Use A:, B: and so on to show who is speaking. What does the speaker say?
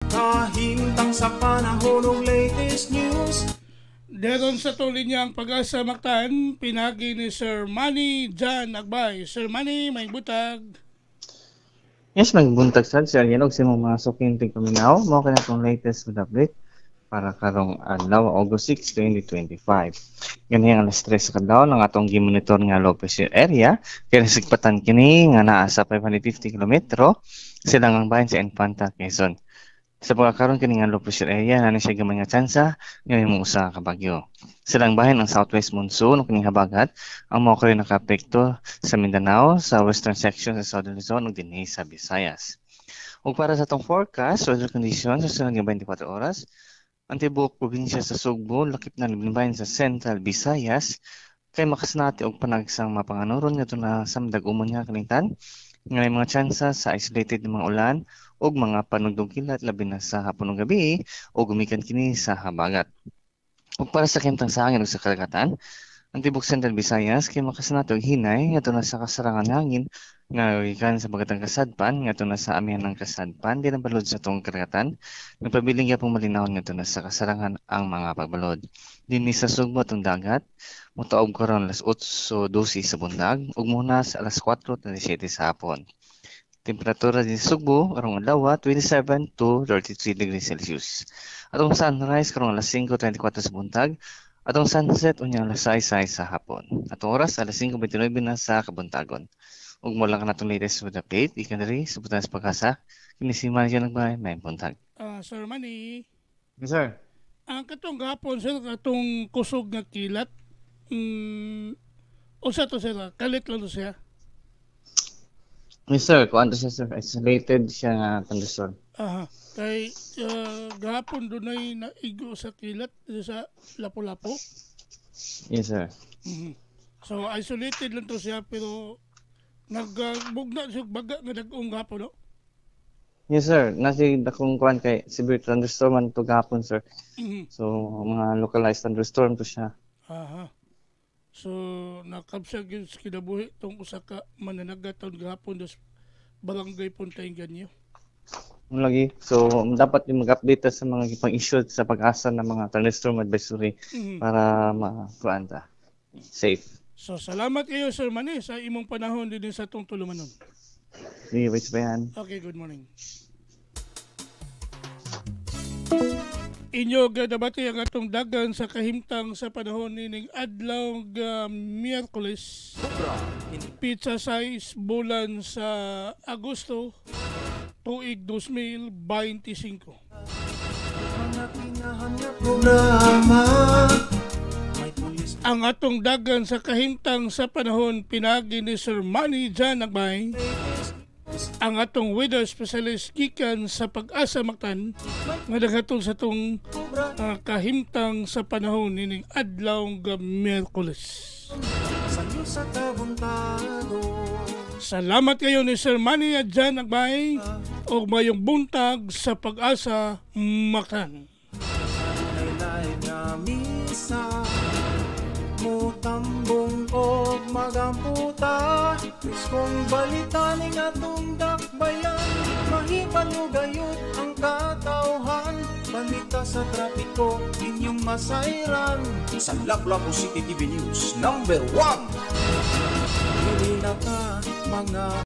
A: Kahintang sa panahon ng latest news.
B: Deron sa tuloy niyang pag-asa Mactan, pinagi ni Sir Manny Jan Agbay. Sir Manny, may butag.
C: Yes, magbuntag sad sir. Yan og simong mga sukinting paminaw. Mao kana tong latest with update para karong adlaw August 6, 2025. Ganyan alas 3 sa kadlaw ng atong gimonitor nga low pressure area kaya sigpatan kini nga naa sa 550 kilometro silang ang bahin sa Infanta, Quezon. Sa pagkakaroon kini nga low pressure area na siya gamay nga tsansa nga imong usa ka bagyo. Silang bahin ang southwest monsoon kining habagat ang mao kay nakaapekto sa Mindanao, sa western section sa Southern Luzon ug dinhi sa Visayas. Ug para sa atong forecast, weather conditions sa silang 24 oras, ang tibuok probinsya sa Sugbo, lakip na libayan sa Central Visayas, kay makasanati og panagsang mapanganuron ngadto na sa umon nga kaningtan, nga may mga tsansa sa isolated nga mga ulan ug mga panugdong kilat labi na sa hapon ug gabi o gumikan kini sa habagat. Ug para sa kintang sa hangin ug sa karagatan, ang tibok Central Visayas kay makasanati og hinay ngadto na sa kasarangan ng hangin nga gikan sa bagatang kasadpan ngadto na sa amihan ng kasadpan di na balod sa tong karagatan nagpabiling gyapon malinawon ngadto na sa kasarangan ang mga pagbalod dinhi sa Sugbo atong dagat motuog karon alas 8:12 sa bundag ug muna sa alas 4:17 sa hapon. Temperatura din sa Sugbo arong adlaw 27 to 33 degrees Celsius. Atong sunrise karong alas 5:24 sa buntag. Atong sunset unya alas 6 sa hapon. Atong oras alas 5:29 na sa kabuntagon. Ug mo lang kanatong latest with update ikan diri sa Butas Pag-asa. Kini si Manjan Nagbay may buntag.
B: Sir Manny,
C: Yes sir.
B: ang katong gapon sir katong kusog nga kilat. Usa to sir, kalit lang to siya.
C: Yes sir, kuan to siya sir. Isolated siya nga thunderstorm.
B: Aha. Kay gahapon dunay naigo sa kilat dito sa Lapu-Lapu.
C: Yes sir.
B: So isolated lang to siya pero nagbugna siya baga nga dag-ong gapon no.
C: Yes sir, nasi dakong kuan kay severe thunderstorm man to gapon sir. So mga localized thunderstorm to siya.
B: Aha. So nakabsa gyud sa kinabuhi tong usa ka mananagat taon gahapon dos barangay Puntay Ganyo.
C: Lagi. So dapat yung mag-update ta sa mga ipang-issue sa pag-asa ng mga thunderstorm advisory para ma-kuan ta. Safe.
B: So salamat kayo Sir Manny sa imong panahon din sa tong tulumanon.
C: Sige, wait pa yan.
B: Okay, good morning. Inyo gadabati ang atong dagan sa kahimtang sa panahon nining adlaw nga Miyerkules. Pizza size bulan sa Agosto tuig 2025. Ang atong dagan sa kahimtang sa panahon pinagi ni Sir Manny Jan Agbay. Ang atong weather specialist gikan sa Pag-asa Mactan nga naghatod sa tong kahimtang sa panahon nining adlaw nga Miyerkules. Salamat kayo ni Sir Manny Jan Agbay o mayong buntag sa Pag-asa Mactan.
A: Mutambong o magamputa Piskong balita ning atong dakbayan Mahipalugayot ang katauhan Balita sa trapiko inyong masayran Sa Lapu-Lapu City TV News #1 Hindi na ka mga